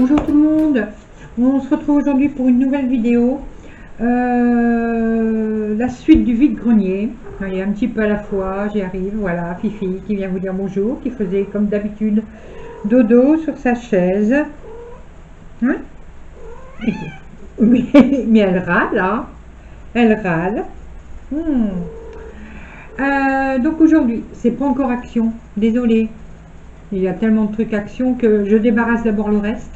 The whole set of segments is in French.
Bonjour tout le monde, on se retrouve aujourd'hui pour une nouvelle vidéo, la suite du vide-grenier. Il y a un petit peu à la fois, j'y arrive, voilà, Fifi qui vient vous dire bonjour, qui faisait comme d'habitude dodo sur sa chaise. Hein? Mais elle râle, hein? Elle râle. Donc aujourd'hui, c'est pas encore Action, désolé. Il y a tellement de trucs Action que je débarrasse d'abord le reste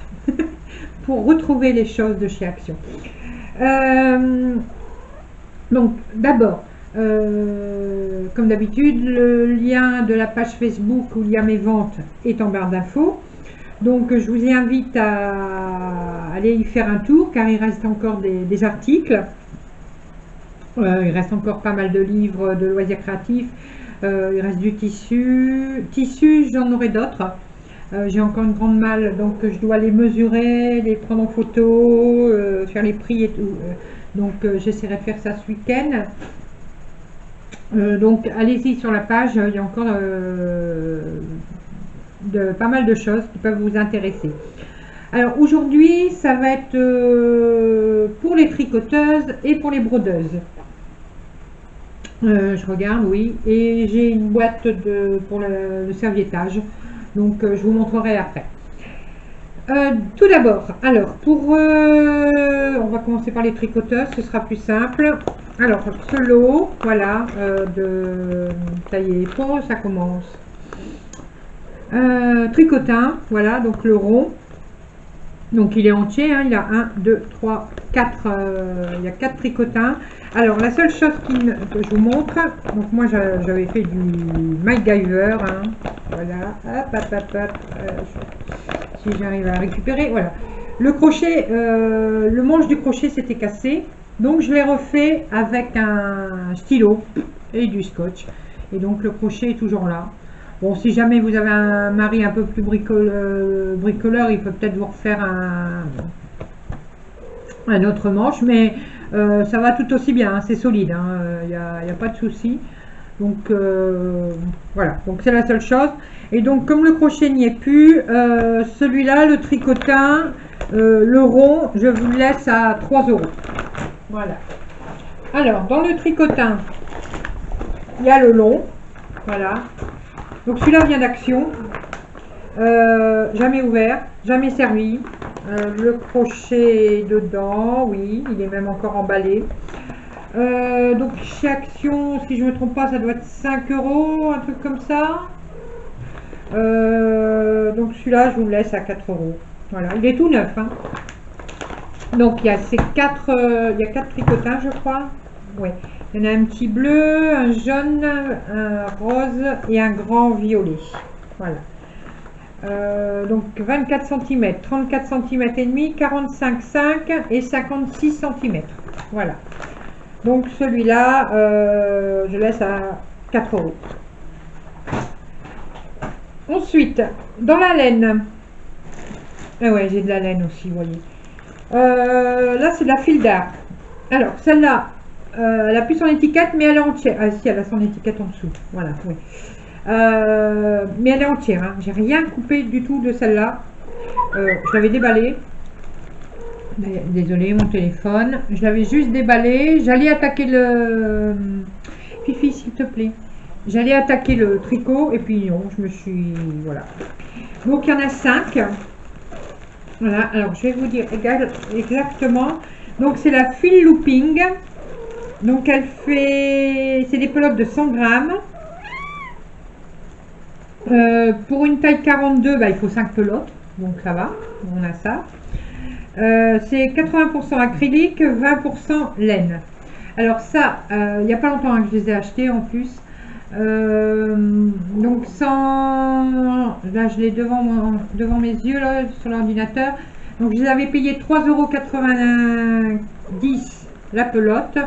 pour retrouver les choses de chez Action. Donc d'abord, comme d'habitude, le lien de la page Facebook où il y a mes ventes est en barre d'infos. Donc je vous invite à aller y faire un tour car il reste encore des articles. Il reste encore pas mal de livres de loisirs créatifs. Il reste du tissu. Tissu, j'en aurai d'autres. J'ai encore une grande malle, donc je dois les mesurer, les prendre en photo, faire les prix et tout. Donc j'essaierai de faire ça ce week-end. Donc allez-y sur la page, il y a encore pas mal de choses qui peuvent vous intéresser. Alors aujourd'hui, ça va être pour les tricoteuses et pour les brodeuses. Je regarde, oui, et j'ai une boîte pour le serviettage, donc je vous montrerai après. Tout d'abord, alors on va commencer par les tricoteuses, ce sera plus simple. Alors ce lot, voilà, ça y est, ça commence. Tricotin, voilà, donc le rond. Donc il est entier, hein, il a 1, 2, 3, 4, il y a 4 tricotins. Alors la seule chose que je vous montre, donc moi j'avais fait du MacGyver, hein, voilà, hop, si j'arrive à récupérer, voilà. Le crochet, le manche du crochet s'était cassé, donc je l'ai refait avec un stylo et du scotch. Et donc le crochet est toujours là. Bon, si jamais vous avez un mari un peu plus bricoleur, il peut peut-être vous refaire un autre manche, mais ça va tout aussi bien, hein, c'est solide, il n'y a pas de souci. Donc voilà, donc c'est la seule chose. Et donc comme le crochet n'y est plus, celui-là, le tricotin, le rond, je vous le laisse à 3 €. Voilà. Alors, dans le tricotin, il y a le long, voilà. Donc celui-là vient d'Action, jamais ouvert, jamais servi. Le crochet dedans, oui, il est même encore emballé. Donc chez Action, si je ne me trompe pas, ça doit être 5 €, un truc comme ça. Donc celui-là, je vous le laisse à 4 €. Voilà, il est tout neuf, hein. Donc il y a ces 4 tricotins, je crois. Oui. Il y en a un petit bleu, un jaune, un rose et un grand violet. Voilà. Donc 24 cm, 34 cm et demi, 45,5 et 56 cm. Voilà. Donc celui-là, je laisse à 4 €. Ensuite, dans la laine. Ah ouais, j'ai de la laine aussi, vous voyez. Là, c'est de la fil d'art. Alors, celle-là, elle a plus son étiquette, mais elle est entière. Ah si, elle a son étiquette en dessous. Voilà, oui. Mais elle est entière, hein. J'ai rien coupé du tout de celle-là. Je l'avais déballée. Désolée, mon téléphone. Je l'avais juste déballée. J'allais attaquer le... Fifi, s'il te plaît. J'allais attaquer le tricot, et puis non, je me suis... Voilà. Donc, il y en a 5. Voilà, alors je vais vous dire exactement. Donc, c'est la fil looping. Donc elle fait, c'est des pelotes de 100 grammes. Pour une taille 42, bah, il faut 5 pelotes, donc ça va, on a ça. C'est 80% acrylique, 20% laine. Alors ça, il n'y a pas longtemps hein, que je les ai achetés en plus. Donc là je l'ai devant mes yeux là, sur l'ordinateur. Donc je les avais payés 3,90 € la pelote.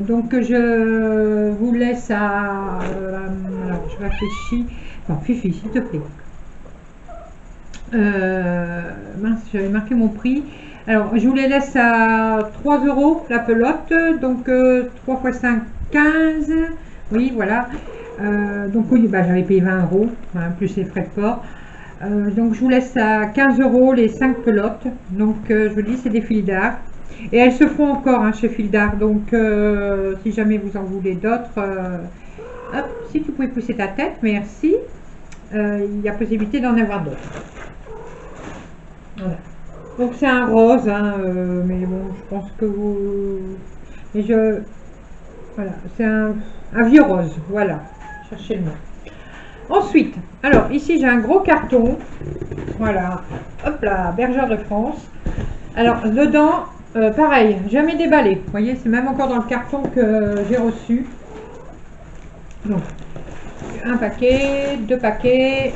Donc je vous laisse à... alors je réfléchis. Non, Fifi, s'il te plaît. Mince, j'avais marqué mon prix. Alors je vous les laisse à 3 € la pelote. Donc 3 x 5, 15. Oui, voilà. Donc oui, bah, j'avais payé 20 €, hein, plus les frais de port. Donc je vous laisse à 15 € les 5 pelotes. Donc je vous dis, c'est des fils d'art. Et elles se font encore hein, chez Fil d'Art. Donc si jamais vous en voulez d'autres, hop, si tu pouvais pousser ta tête, merci. Il y a possibilité d'en avoir d'autres. Voilà. Donc c'est un rose, hein, mais bon, je pense que vous... Mais je... Voilà, c'est un vieux rose, voilà. Cherchez le mot. Ensuite, alors ici j'ai un gros carton. Voilà, hop là, Bergère de France. Alors dedans, pareil, jamais déballé. Vous voyez, c'est même encore dans le carton que j'ai reçu. Donc, un paquet, 2 paquets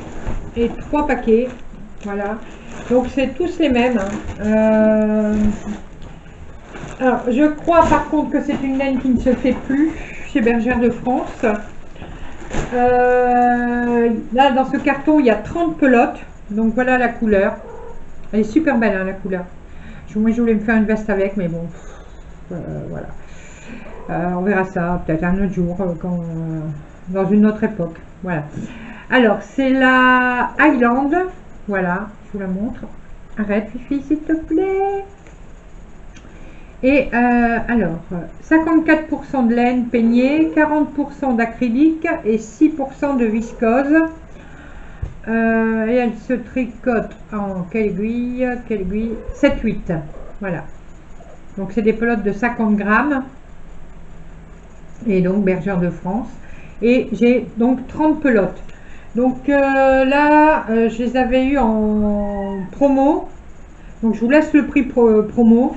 et 3 paquets. Voilà. Donc c'est tous les mêmes. Hein. Alors je crois par contre que c'est une laine qui ne se fait plus chez Bergère de France. Là dans ce carton il y a 30 pelotes. Donc voilà la couleur. Elle est super belle hein, la couleur. Moi je voulais me faire une veste avec mais bon. Voilà. On verra ça peut-être un autre jour quand, dans une autre époque. Voilà. Alors c'est la Highland. Voilà, je vous la montre. Arrête, Fifi, s'il te plaît. Et alors, 54% de laine peignée, 40% d'acrylique et 6% de viscose. Et elle se tricote en quelle aiguille 7-8. Voilà. Donc, c'est des pelotes de 50 grammes. Et donc, Bergère de France. Et j'ai donc 30 pelotes. Donc là, je les avais eu en promo. Donc je vous laisse le prix promo.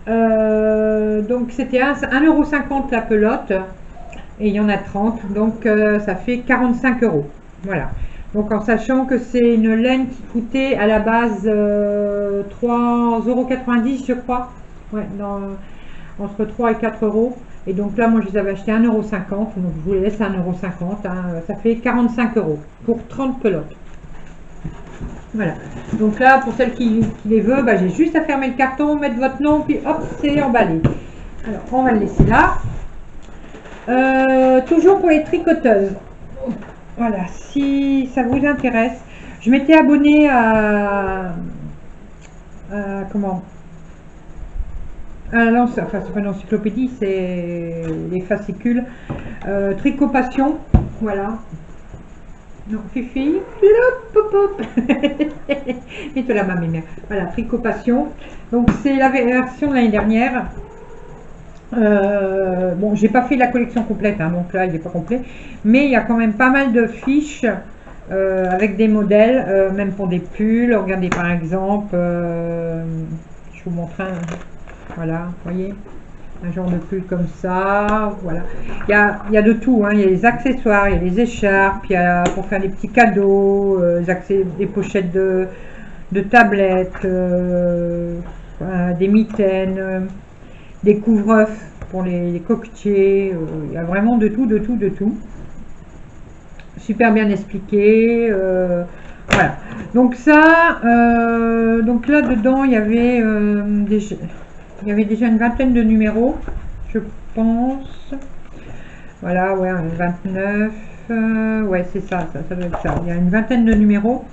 Donc c'était 1,50 € la pelote. Et il y en a 30. Donc ça fait 45 €. Voilà. Donc en sachant que c'est une laine qui coûtait à la base 3,90 € je crois. Ouais, entre 3 et 4 €. Et donc là, moi, je les avais achetés 1,50 €. Donc, je vous les laisse à 1,50 €. Hein, ça fait 45 € pour 30 pelotes. Voilà. Donc là, pour celle qui les veut, bah, j'ai juste à fermer le carton, mettre votre nom, puis hop, c'est emballé. Alors, on va le laisser là. Toujours pour les tricoteuses. Voilà. Si ça vous intéresse, je m'étais abonnée à comment non, enfin, c'est pas une encyclopédie, c'est les fascicules. Tricopation, voilà. Non, Fifi, hop, hop. Mets-toi la main, mes mères. Voilà, Tricopation. Donc, c'est la version de l'année dernière. Bon, j'ai pas fait la collection complète, hein, donc là, il n'est pas complet. Mais il y a quand même pas mal de fiches avec des modèles, même pour des pulls. Regardez, par exemple, je vous montre un. Voilà, vous voyez, un genre de pull comme ça, voilà. Il y a de tout, hein. Il y a les accessoires, il y a les écharpes, il y a pour faire des petits cadeaux, des pochettes de tablettes, des mitaines, des couvre-œufs pour les coquetiers, il y a vraiment de tout, de tout, de tout. Super bien expliqué, voilà. Donc ça, donc là dedans il y avait il y avait déjà une vingtaine de numéros, je pense. Voilà, ouais, 29. Ouais, c'est ça, ça doit être ça. Il y a une vingtaine de numéros.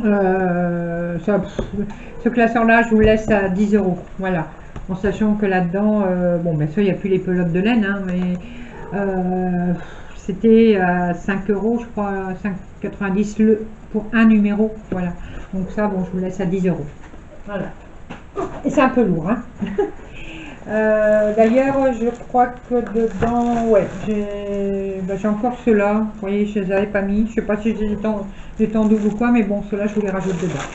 Ce classeur-là, je vous laisse à 10 €. Voilà. En sachant que là-dedans, bon, bien sûr, il n'y a plus les pelotes de laine, hein, mais c'était à 5 €, je crois, 5,90 € pour un numéro. Voilà. Donc ça, bon, je vous laisse à 10 €. Voilà. Et c'est un peu lourd, hein. D'ailleurs, je crois que dedans, ouais, j'ai encore ceux-là. Vous voyez, je les avais pas mis. Je sais pas si j'étais en double ou quoi, mais bon, ceux-là, je vous les rajoute dedans.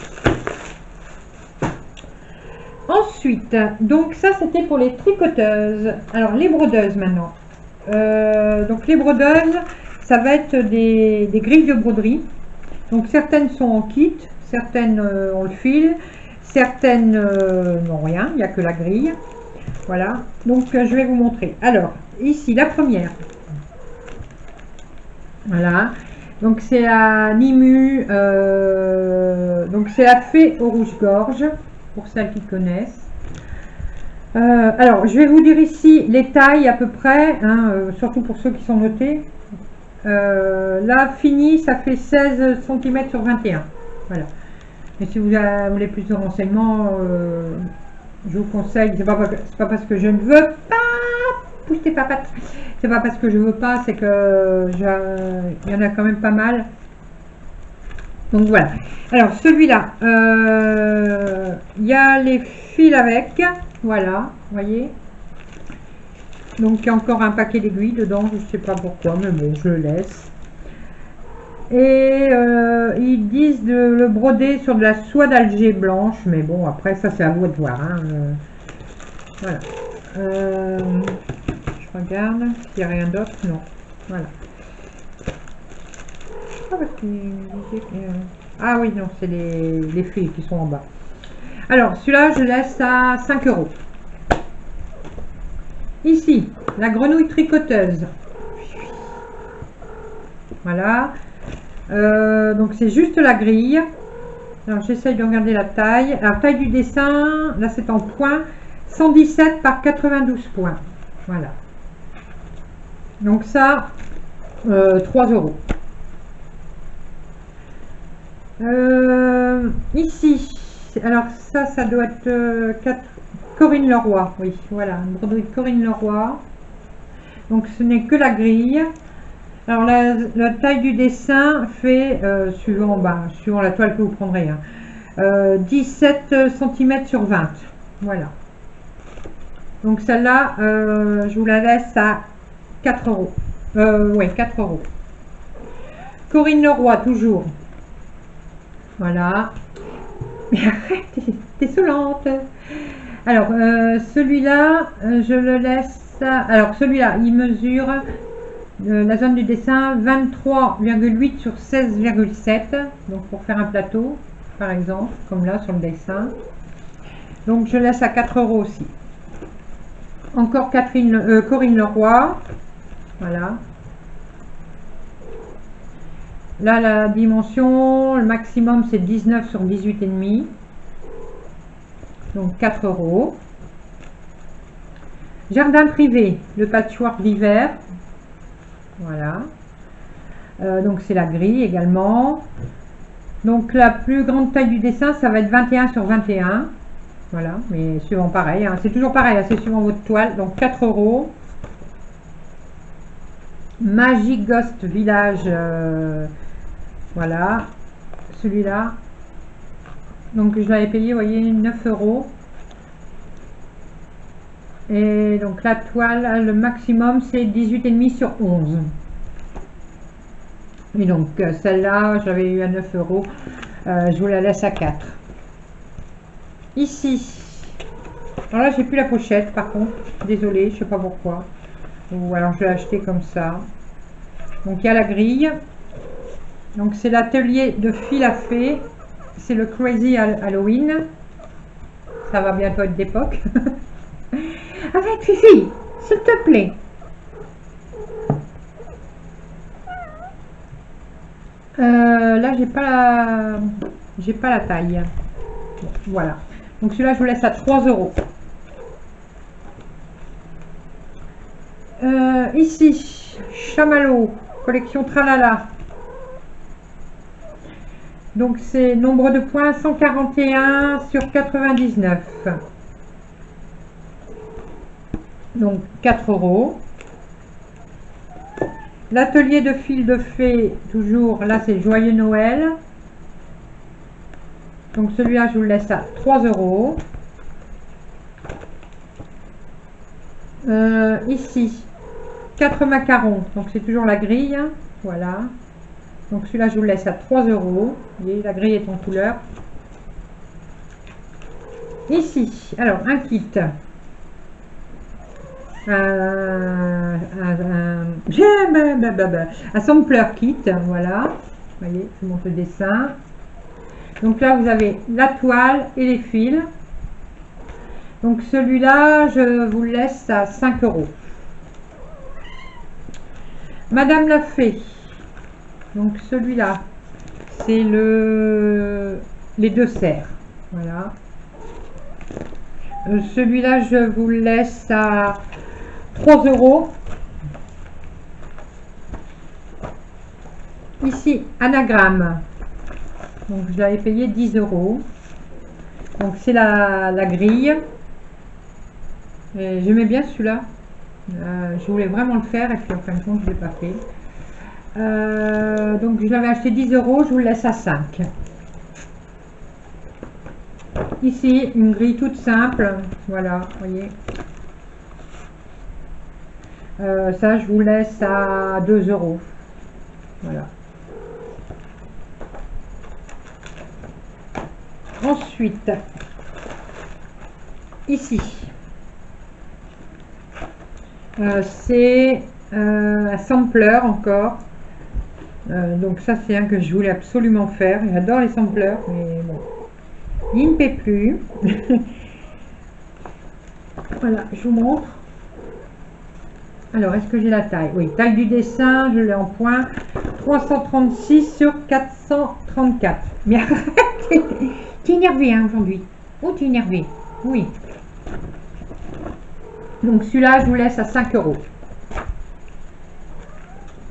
Ensuite, donc ça, c'était pour les tricoteuses. Alors, les brodeuses maintenant. Donc, les brodeuses, ça va être des grilles de broderie. Donc, certaines sont en kit, certaines ont le fil. Certaines n'ont rien, il n'y a que la grille. Voilà, donc je vais vous montrer. Alors, ici, la première. Voilà, donc c'est la Nimu, donc c'est la fée au rouge-gorge, pour celles qui connaissent. Alors, je vais vous dire ici les tailles à peu près, hein, surtout pour ceux qui sont notés. Là, fini, ça fait 16 cm sur 21. Voilà. Mais si vous voulez plus de renseignements, je vous conseille, c'est pas parce que je ne veux pas, pousse tes papates, c'est pas parce que je veux pas, c'est que il y en a quand même pas mal. Donc voilà. Alors celui-là, il y a les fils avec, voilà, vous voyez. Donc il y a encore un paquet d'aiguilles dedans, je ne sais pas pourquoi, mais bon, je le laisse. Et ils disent de le broder sur de la soie d'Alger blanche, mais bon, après ça c'est à vous de voir. Hein. Voilà. Je regarde s'il n'y a rien d'autre. Non. Voilà. Ah oui, non, c'est les fils qui sont en bas. Alors, celui-là, je laisse à 5 €. Ici, la grenouille tricoteuse. Voilà. Donc, c'est juste la grille. Alors, j'essaye de regarder la taille. La taille du dessin, là, c'est en points. 117 par 92 points. Voilà. Donc, ça, 3 €. Ici, alors ça doit être Corinne Leroy, oui, voilà, une broderie de Corinne Leroy. Donc ce n'est que la grille. Alors la taille du dessin fait, suivant la toile que vous prendrez, hein, 17 cm sur 20. Voilà. Donc celle-là, je vous la laisse à 4 €. Ouais, 4 €. Corinne Leroy, toujours. Voilà. Mais arrête, t'es saoulante. Alors, celui-là, je le laisse. Alors, celui-là, il mesure la zone du dessin 23,8 sur 16,7. Donc, pour faire un plateau, par exemple, comme là sur le dessin. Donc, je laisse à 4 € aussi. Encore Corinne Leroy. Voilà. Là, la dimension, le maximum, c'est 19 sur 18,5. Donc, 4 €. Jardin privé, le patchwork d'hiver. Voilà. Donc, c'est la grille également. Donc, la plus grande taille du dessin, ça va être 21 sur 21. Voilà, mais suivant pareil. Hein. C'est toujours pareil, hein, c'est suivant votre toile. Donc, 4 €. Magic Ghost Village. Voilà, celui-là. Donc je l'avais payé, vous voyez, 9 €. Et donc la toile, le maximum, c'est 18,5 sur 11. Et donc celle-là, j'avais eu à 9 €. Je vous la laisse à 4. Ici. Alors là, j'ai plus la pochette, par contre. Désolée, je sais pas pourquoi. Ou alors je l'ai acheté comme ça. Donc il y a la grille. Donc c'est l'atelier de fil à fée, c'est le Crazy Halloween. Ça va bientôt être d'époque. Arrête Fifi, s'il te plaît. Là j'ai pas la taille. Bon, voilà. Donc celui-là je vous laisse à 3 €. Ici, Chamallow, collection Tralala. Donc c'est nombre de points 141 sur 99. Donc 4 €. L'atelier de fil de fée, toujours, là c'est Joyeux Noël. Donc celui-là je vous le laisse à 3 €. Ici, 4 macarons, donc c'est toujours la grille. Voilà. Donc celui-là, je vous le laisse à 3 €. Vous voyez, la grille est en couleur. Ici, alors un kit. Un sampler kit, voilà. Vous voyez, je vous montre le dessin. Donc là, vous avez la toile et les fils. Donc celui-là, je vous le laisse à 5 €. Madame la Fée. Donc celui-là, c'est les 2 cerfs. Voilà. Celui-là, je vous le laisse à 3 €. ici, anagramme. Donc je l'avais payé 10 €. Donc c'est la grille. J'aimais bien celui-là. Je voulais vraiment le faire et puis en fin de compte je ne l'ai pas fait. Donc je l'avais acheté 10 €, je vous le laisse à 5. Ici, une grille toute simple. Voilà, vous voyez. Ça, je vous laisse à 2 €. Voilà. Ensuite, ici, c'est un sampler encore. Donc ça, c'est un que je voulais absolument faire. J'adore les samplers, mais bon, il ne paie plus. Voilà, je vous montre. Alors, est-ce que j'ai la taille? Oui, taille du dessin, je l'ai en point. 336 sur 434. Mais arrête, tu es énervé hein, aujourd'hui. Oh, tu es énervé. Oui. Donc, celui-là, je vous laisse à 5 €.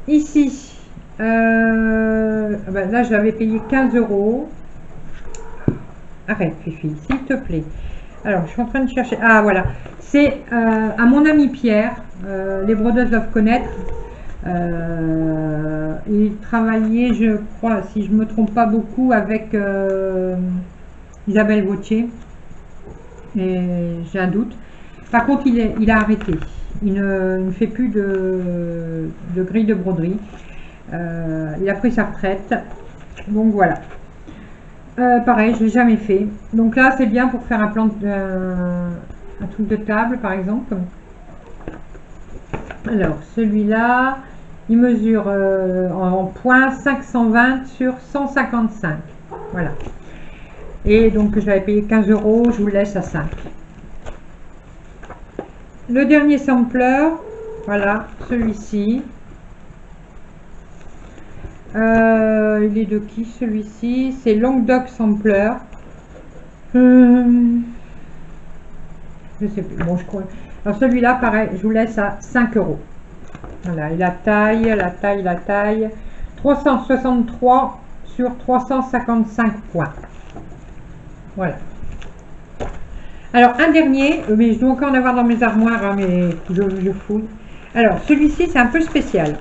Ici, ben là, je l'avais payé 15 €. Arrête, Fifi, s'il te plaît. Alors, je suis en train de chercher. Ah, voilà. C'est à mon ami Pierre. Les brodeuses doivent connaître. Il travaillait, je crois, si je ne me trompe pas beaucoup, avec Isabelle Gauthier. Et j'ai un doute. Par contre, il a arrêté. Il ne fait plus de grille de broderie. Il a pris sa retraite. Donc voilà. Pareil, je ne l'ai jamais fait. Donc là, c'est bien pour faire un truc de table, par exemple. Alors, celui-là, il mesure en point 520 sur 155. Voilà. Et donc, je l'avais payé 15 €, je vous le laisse à 5. Le dernier sampler, voilà, celui-ci. Il est de qui celui-ci? C'est Languedoc Sampler. Je sais plus. Bon, je crois. Alors celui-là, pareil, je vous laisse à 5 €. Voilà, et la taille. 363 sur 355 points. Voilà. Alors, un dernier, mais je dois encore en avoir dans mes armoires, hein, mais je fouille. Alors, celui-ci, c'est un peu spécial.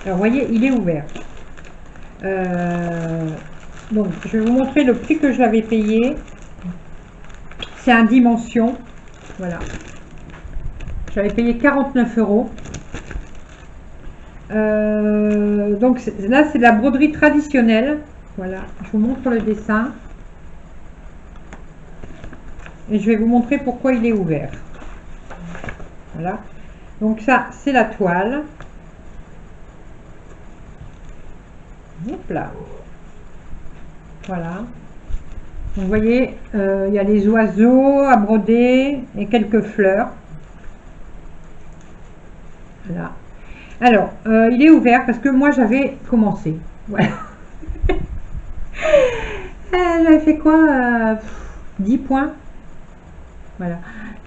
Alors, vous voyez, il est ouvert. Donc, je vais vous montrer le prix que je l'avais payé. C'est un dimension. Voilà. J'avais payé 49 €. Donc, là, c'est de la broderie traditionnelle. Voilà. Je vous montre le dessin. Et je vais vous montrer pourquoi il est ouvert. Voilà. Donc ça, c'est la toile. Hop là. Voilà. Donc, vous voyez, il y a les oiseaux à broder et quelques fleurs. Voilà. Alors, il est ouvert parce que moi, j'avais commencé. Voilà. J'avais fait quoi 10 points. Voilà.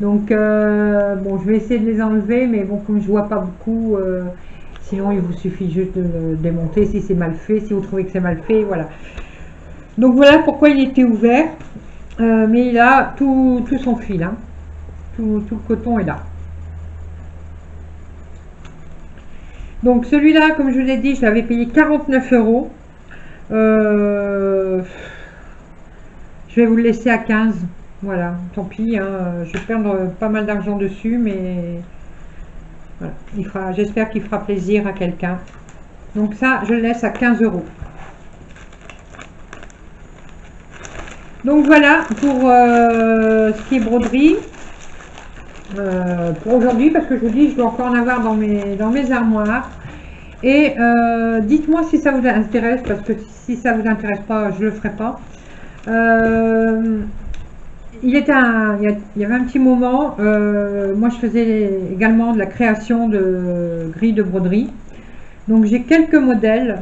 Donc, bon, je vais essayer de les enlever, mais bon, comme je vois pas beaucoup, sinon il vous suffit juste de le démonter si c'est mal fait, si vous trouvez que c'est mal fait, voilà. Donc voilà pourquoi il était ouvert, mais il a tout son fil, hein. Tout le coton est là. Donc celui-là, comme je vous l'ai dit, je l'avais payé 49 €. Je vais vous le laisser à 15. Voilà, tant pis, hein, je vais perdre pas mal d'argent dessus, mais voilà, j'espère qu'il fera plaisir à quelqu'un. Donc ça, je le laisse à 15 €. Donc voilà pour ce qui est broderie pour aujourd'hui, parce que je vous dis, je dois encore en avoir dans mes armoires. Et dites-moi si ça vous intéresse, parce que si ça vous intéresse pas, je le ferai pas. Il y avait un petit moment, moi je faisais également de la création de grilles de broderie. Donc j'ai quelques modèles,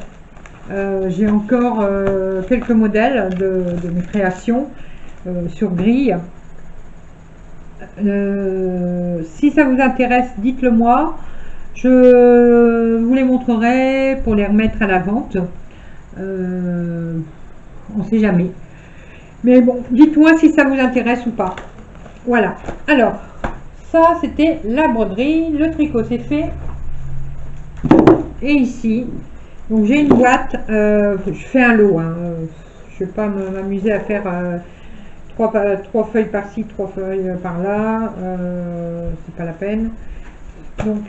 j'ai encore quelques modèles de mes créations sur grille. Si ça vous intéresse, dites-le moi. Je vous les montrerai pour les remettre à la vente. On sait jamais. Mais bon, dites-moi si ça vous intéresse ou pas. Voilà. Alors, ça c'était la broderie. Le tricot c'est fait. Et ici, donc j'ai une boîte. Je fais un lot. Hein. Je ne vais pas m'amuser à faire trois feuilles par-ci, 3 feuilles par-là. C'est pas la peine. Donc,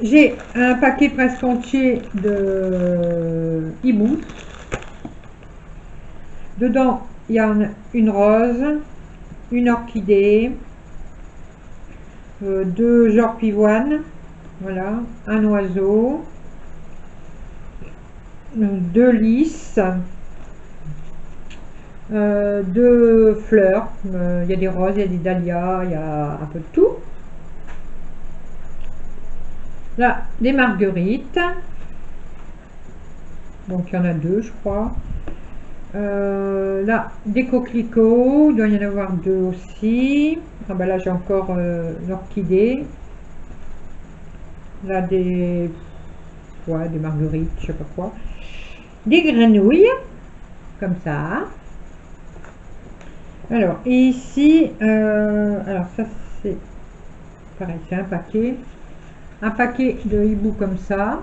j'ai un paquet presque entier de hibou. Dedans, il y a une rose, une orchidée, 2 genres pivoine, voilà, un oiseau, 2 lys, 2 fleurs. Il y a des roses, il y a des dahlias, il y a un peu de tout. Là, des marguerites. Donc, il y en a 2, je crois. Là, des coquelicots. Il doit y en avoir 2 aussi. Ah bah là, j'ai encore l'orchidée. Là, des marguerites, je sais pas quoi. Des grenouilles. Comme ça. Alors, et ici, alors ça, c'est pareil, c'est un paquet. Un paquet de hibou comme ça.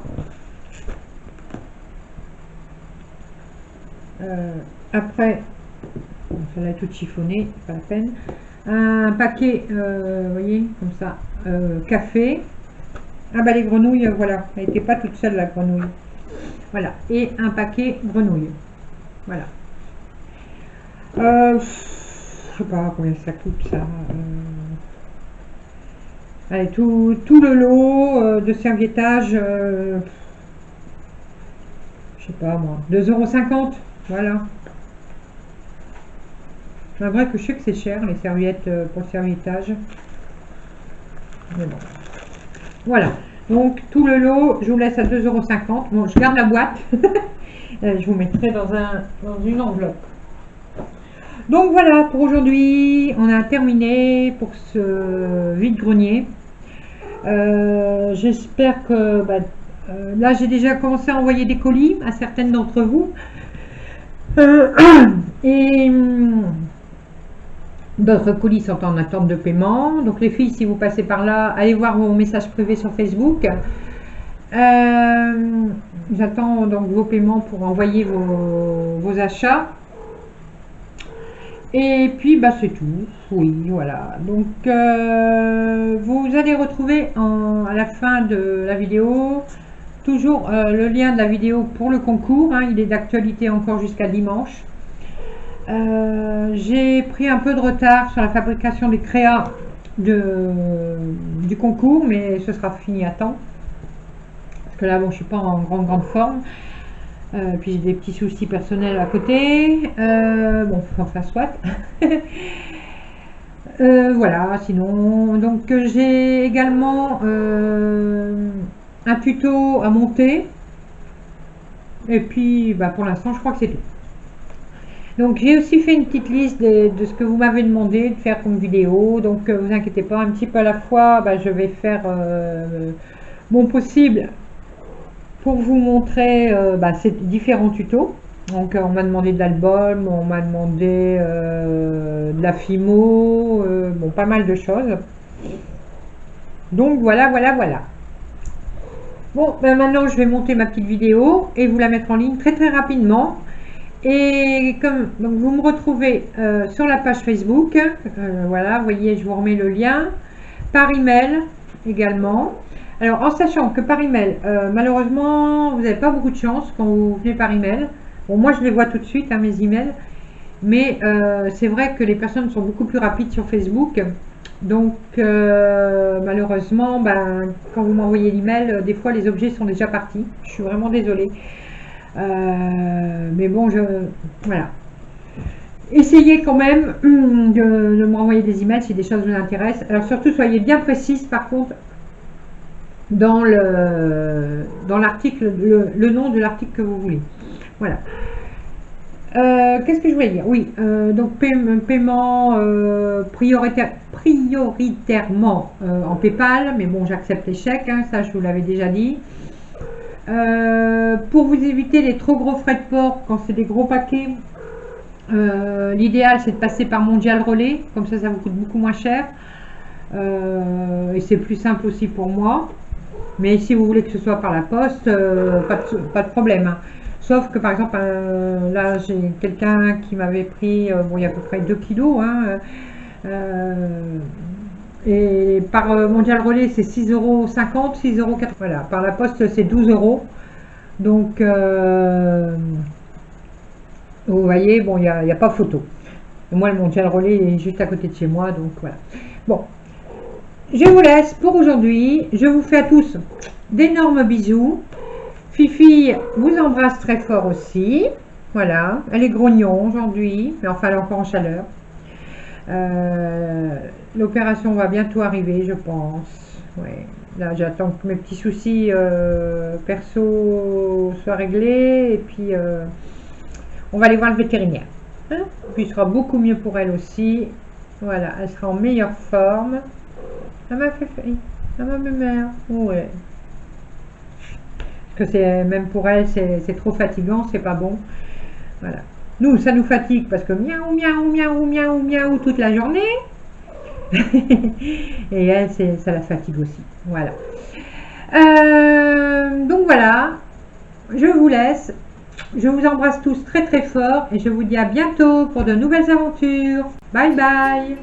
Après, ça va tout chiffonné, pas la peine. Un paquet, vous voyez, comme ça, café. Ah bah les grenouilles, voilà, elle n'était pas toute seule la grenouille. Voilà, et un paquet grenouille. Voilà. Je sais pas combien ça coûte ça. Allez, tout le lot de serviettage, je sais pas moi, 2,50 €, voilà. C'est vrai que je sais que c'est cher les serviettes pour le serviettage. Mais bon. Voilà, donc tout le lot, je vous laisse à 2,50 €. Bon, je garde la boîte. Je vous mettrai dans une enveloppe. Donc voilà, pour aujourd'hui, on a terminé pour ce vide-grenier. J'espère que là j'ai déjà commencé à envoyer des colis à certaines d'entre vous et d'autres colis sont en attente de paiement. Donc les filles, si vous passez par là, allez voir vos messages privés sur Facebook. J'attends donc vos paiements pour envoyer vos achats. Et puis bah c'est tout, oui, voilà. Donc vous allez retrouver à la fin de la vidéo toujours le lien de la vidéo pour le concours, hein, il est d'actualité encore jusqu'à dimanche. J'ai pris un peu de retard sur la fabrication des créas du concours, mais ce sera fini à temps. Parce que là, bon, je suis pas en grande forme. Puis j'ai des petits soucis personnels à côté. Bon, enfin soit. Voilà, sinon, donc j'ai également un tuto à monter. Et puis, bah, pour l'instant, je crois que c'est tout. Donc j'ai aussi fait une petite liste de ce que vous m'avez demandé de faire comme vidéo. Donc vous inquiétez pas, un petit peu à la fois, bah, je vais faire mon possible pour vous montrer ces différents tutos. Donc on m'a demandé de l'album, on m'a demandé de la Fimo, bon, pas mal de choses. Donc voilà. Bon, ben maintenant je vais monter ma petite vidéo et vous la mettre en ligne très rapidement. Et donc vous me retrouvez sur la page Facebook, voilà, vous voyez, je vous remets le lien, par email également. Alors en sachant que par email, malheureusement, vous n'avez pas beaucoup de chance quand vous venez par email. Bon, moi je les vois tout de suite, hein, mes emails, mais c'est vrai que les personnes sont beaucoup plus rapides sur Facebook. Donc malheureusement, quand vous m'envoyez l'email, des fois les objets sont déjà partis. Je suis vraiment désolée. Mais bon, voilà. Essayez quand même de m'envoyer des emails si des choses vous intéressent. Alors surtout, soyez bien précise par contre dans l'article, le nom de l'article que vous voulez. Voilà. Qu'est-ce que je voulais dire? Oui, donc paiement prioritairement en PayPal, mais bon, j'accepte les chèques, hein, ça je vous l'avais déjà dit. Pour vous éviter les trop gros frais de port, quand c'est des gros paquets, l'idéal c'est de passer par Mondial Relais, comme ça vous coûte beaucoup moins cher. Et c'est plus simple aussi pour moi. Mais si vous voulez que ce soit par la poste, pas de problème, hein. Sauf que par exemple, là j'ai quelqu'un qui m'avait pris, bon, il y a à peu près 2 kilos, hein, et par Mondial Relais c'est 6,50 €, 6,80 €. Voilà, par la poste c'est 12 €. Donc vous voyez, bon, il n'y a pas photo. Moi, le Mondial Relais est juste à côté de chez moi, donc voilà. Bon, je vous laisse pour aujourd'hui. Je vous fais à tous d'énormes bisous. Fifi vous embrasse très fort aussi. Voilà, elle est grognon aujourd'hui, mais enfin elle est encore en chaleur. L'opération va bientôt arriver, je pense. Ouais. Là, j'attends que mes petits soucis perso soient réglés, et puis on va aller voir le vétérinaire. Hein, puis ce sera beaucoup mieux pour elle aussi. Voilà, elle sera en meilleure forme. Elle m'a fait faillir. Elle m'a mère. Ouais. Parce que c'est même pour elle, c'est trop fatigant, c'est pas bon. Voilà. Nous, ça nous fatigue parce que miaou, miaou, miaou, miaou, miaou toute la journée. Et elle, ça la fatigue aussi. Voilà. Donc voilà. Je vous laisse. Je vous embrasse tous très très fort et je vous dis à bientôt pour de nouvelles aventures. Bye bye.